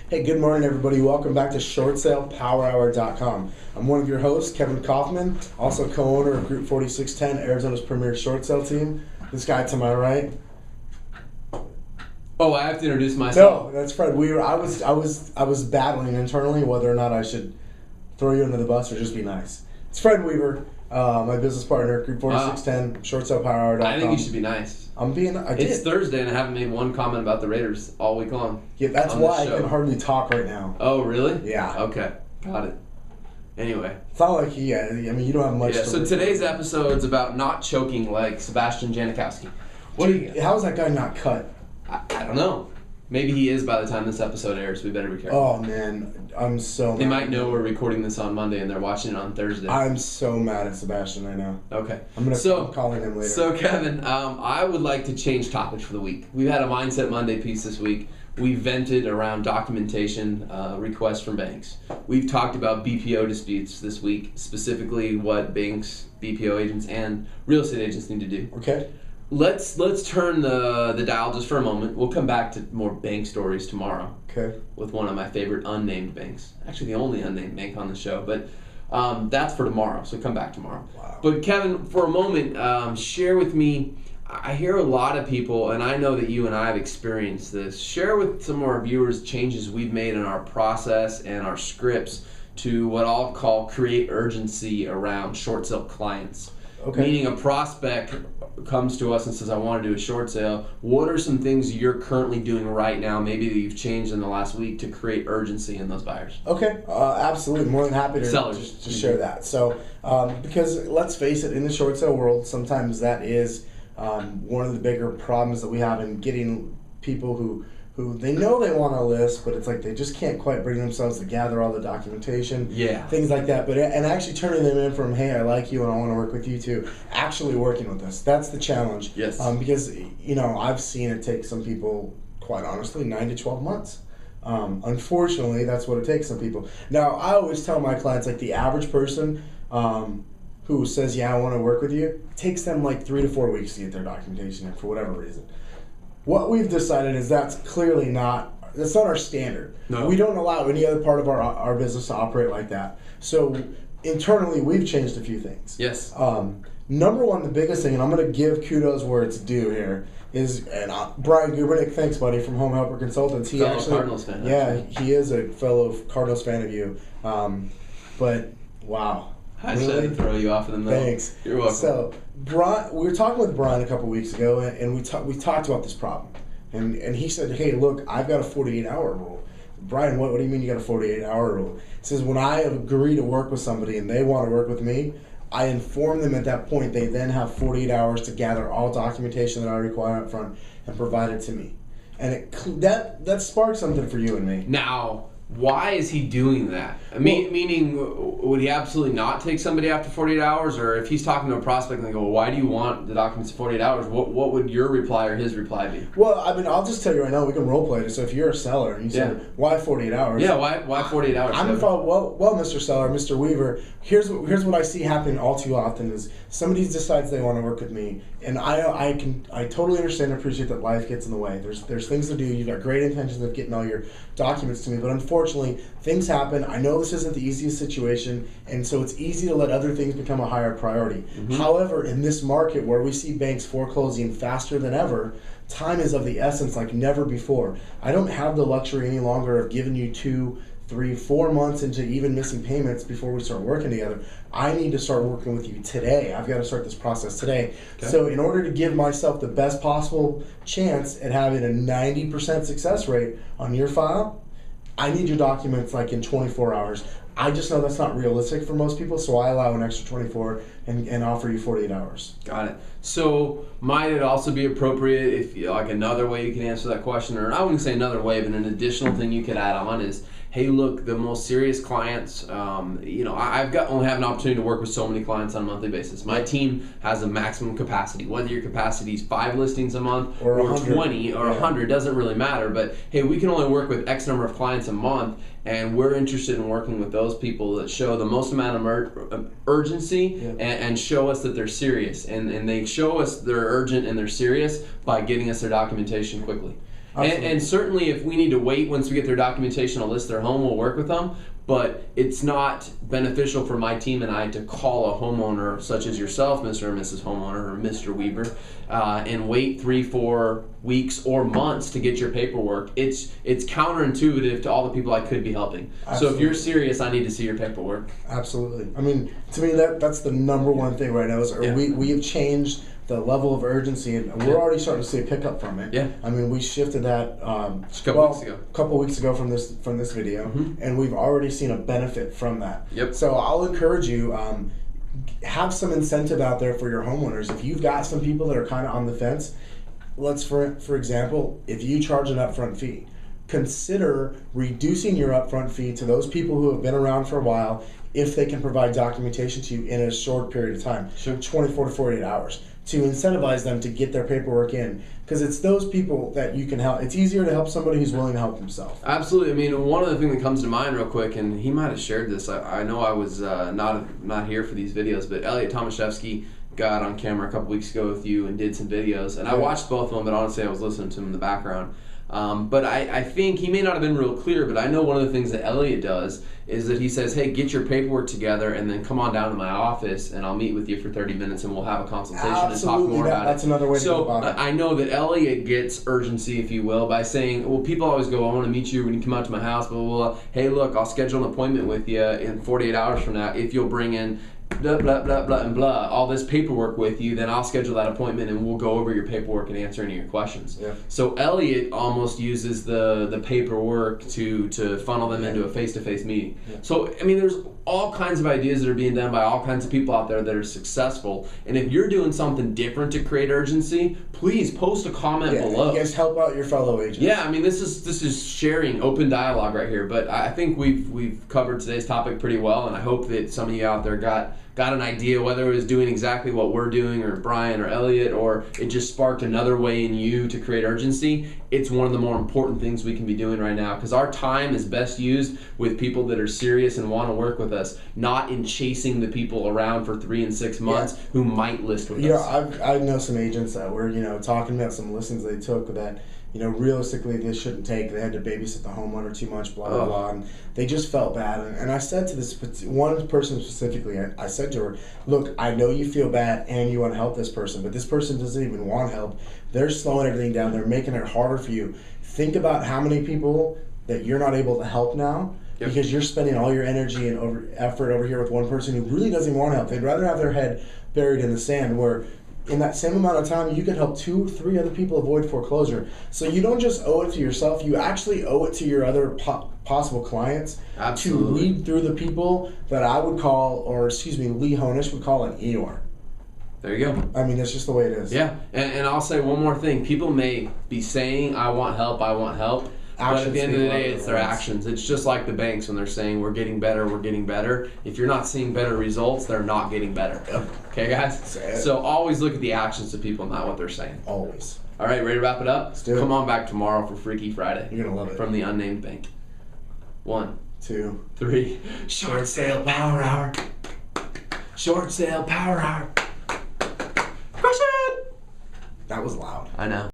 Hey, good morning, everybody. Welcome back to ShortSalePowerHour.com. I'm one of your hosts, Kevin Kaufman, also co-owner of Group 4610, Arizona's premier short sale team. This guy to my right. Oh, I have to introduce myself. No, that's Fred Weaver. I was battling internally whether or not I should throw you under the bus or just be nice. It's Fred Weaver, my business partner, Group 4610, ShortSalePowerHour.com. I think you should be nice. It's Thursday and I haven't made one comment about the Raiders all week long. Yeah, that's why I can hardly talk right now. Oh, really? Yeah. Okay, got it. Anyway. It's not like you don't have much. Yeah, so today's episode's about not choking like Sebastion Janikowski. How's that guy not cut? I don't know. Maybe he is by the time this episode airs. We better be careful. Oh, man. I'm so mad. They might know we're recording this on Monday and they're watching it on Thursday. I'm so mad at Sebastion right now. Okay. I'm calling him later. So, Kevin, I would like to change topics for the week. We've had a Mindset Monday piece this week. We vented around documentation requests from banks. We've talked about BPO disputes this week, specifically what banks, BPO agents, and real estate agents need to do. Okay. Let's turn the dial just for a moment. We'll come back to more bank stories tomorrow. Okay. With one of my favorite unnamed banks. Actually, the only unnamed bank on the show, but that's for tomorrow, so come back tomorrow. Wow. But Kevin, for a moment, share with me, I hear a lot of people, and I know that you and I have experienced this, share with some of our viewers changes we've made in our process and our scripts to what I'll call create urgency around short sale clients. Okay. Meaning a prospect comes to us and says, I want to do a short sale. What are some things you're currently doing right now, maybe that you've changed in the last week to create urgency in those buyers? Okay, absolutely. More than happy to share that. So, because let's face it, in the short sale world, sometimes that is one of the bigger problems that we have in getting people who they know they want to list, but it's like they just can't quite bring themselves to gather all the documentation, things like that. And actually turning them in from, hey, I like you and I want to work with you, to actually working with us. That's the challenge. Yes. Because, I've seen it take some people, quite honestly, 9 to 12 months. Unfortunately, that's what it takes some people. Now, I always tell my clients, like the average person who says, yeah, I want to work with you, it takes them like 3 to 4 weeks to get their documentation in for whatever reason. What we've decided is that's not our standard. No. We don't allow any other part of our business to operate like that. So internally, we've changed a few things. Yes. Number one, the biggest thing, and I'm going to give kudos where it's due here, is Brian Gubernick, thanks buddy, from Home Helper Consultants. He fellow Cardinals fan. Yeah, he is a fellow Cardinals fan of you. But wow. I should throw you off in the middle. Thanks. You're welcome. So, we were talking with Brian a couple weeks ago, and we talked about this problem. And he said, hey, look, I've got a 48-hour rule. Brian, what do you mean you got a 48-hour rule? He says, when I agree to work with somebody and they want to work with me, I inform them at that point. They then have 48 hours to gather all documentation that I require up front and provide it to me. And that sparked something for you and me. Now, why is he doing that? Meaning, would he absolutely not take somebody after 48 hours? Or if he's talking to a prospect and they go, well, why do you want the documents in 48 hours? What would your reply or his reply be? Well, I'll just tell you right now, we can role play it. So if you're a seller and you say, why 48 hours? Yeah, why 48 hours? I'm well, Mr. Seller, Mr. Weaver, here's what I see happening all too often is somebody decides they want to work with me, and I totally understand and appreciate that life gets in the way. There's things to do. You've got great intentions of getting all your documents to me, but unfortunately, things happen. I know this isn't the easiest situation, and so it's easy to let other things become a higher priority. Mm-hmm. However, in this market where we see banks foreclosing faster than ever, time is of the essence like never before. I don't have the luxury any longer of giving you 2, 3, 4 months into even missing payments before we start working together. I need to start working with you today. I've got to start this process today. Okay. So in order to give myself the best possible chance at having a 90% success rate on your file, I need your documents like in 24 hours. I just know that's not realistic for most people, so I allow an extra 24 and offer you 48 hours. Got it. So might it also be appropriate if like another way you can answer that question, or I wouldn't say another way, but an additional thing you could add on is, hey, look, the most serious clients, I've only have an opportunity to work with so many clients on a monthly basis. My team has a maximum capacity. Whether your capacity is 5 listings a month or 20 or 100, doesn't really matter. But hey, we can only work with X number of clients a month, and we're interested in working with those people that show the most amount of urgency and show us that they're serious. And they show us they're urgent and they're serious by getting us their documentation quickly. And certainly if we need to wait once we get their documentation to list their home, we'll work with them. But it's not beneficial for my team and I to call a homeowner such as yourself, Mr. or Mrs. Homeowner, or Mr. Weaver, and wait 3-4 weeks or months to get your paperwork. It's counterintuitive to all the people I could be helping. Absolutely. So if you're serious, I need to see your paperwork. Absolutely. I mean, to me, that's the number one thing right now is we have changed the level of urgency, and we're already starting to see a pickup from it. Yeah. I mean, we shifted that Just a couple weeks ago from this video, and we've already seen a benefit from that. Yep. So I'll encourage you, have some incentive out there for your homeowners. If you've got some people that are kind of on the fence, let's for example, if you charge an upfront fee, consider reducing your upfront fee to those people who have been around for a while if they can provide documentation to you in a short period of time, 24 to 48 hours, to incentivize them to get their paperwork in, because it's those people that you can help. It's easier to help somebody who's willing to help themselves. Absolutely. I mean, one of the things that comes to mind real quick, and he might have shared this. I know I was not here for these videos, but Elliot Tomaszewski got on camera a couple weeks ago with you and did some videos, and I watched both of them, but honestly I was listening to them in the background. But I think he may not have been real clear, but I know one of the things that Elliot does is that he says, hey, get your paperwork together and then come on down to my office and I'll meet with you for 30 minutes and we'll have a consultation and talk more about it. That's another way to go about it. So I know that Elliot gets urgency, if you will, by saying, well, people always go, I want to meet you when you come out to my house, blah, blah, blah. Hey, look, I'll schedule an appointment with you in 48 hours from now if you'll bring in blah, blah, blah, blah, and blah, all this paperwork with you, then I'll schedule that appointment and we'll go over your paperwork and answer any of your questions. Yeah. So Elliot almost uses the paperwork to funnel them into a face-to-face meeting. Yeah. So, I mean, there's all kinds of ideas that are being done by all kinds of people out there that are successful. And if you're doing something different to create urgency, please post a comment below. You guys help out your fellow agents. Yeah, I mean, this is sharing, open dialogue right here. But I think we've covered today's topic pretty well, and I hope that some of you out there got an idea, whether it was doing exactly what we're doing, or Brian or Elliot, or it just sparked another way in you to create urgency. It's one of the more important things we can be doing right now, because our time is best used with people that are serious and want to work with us, not in chasing the people around for 3 and 6 months who might list with us. I know some agents that were talking about some listings they took that realistically they shouldn't take. They had to babysit the homeowner too much, blah, blah, blah. And they just felt bad. And I said to this one person specifically, I said to her, look, I know you feel bad and you want to help this person, but this person doesn't even want help. They're slowing everything down. They're making it harder for you. Think about how many people that you're not able to help now because you're spending all your energy and effort over here with one person who really doesn't want help. They'd rather have their head buried in the sand, where in that same amount of time, you could help 2 or 3 other people avoid foreclosure. So you don't just owe it to yourself, you actually owe it to your other possible clients. Absolutely. To weed through the people that I would call, Lee Honish would call an Eeyore. There you go. I mean, that's just the way it is. Yeah, and I'll say one more thing. People may be saying, I want help, but at the end of the day, it's their actions. It's just like the banks when they're saying, we're getting better, we're getting better. If you're not seeing better results, they're not getting better. Okay, guys? So always look at the actions of people, not what they're saying. Always. All right, ready to wrap it up? Let's do it. Come on back tomorrow for Freaky Friday. You're going to love it. From the Unnamed Bank. 1, 2, 3. Short sale power hour. Short sale power hour. Crush it! That was loud. I know.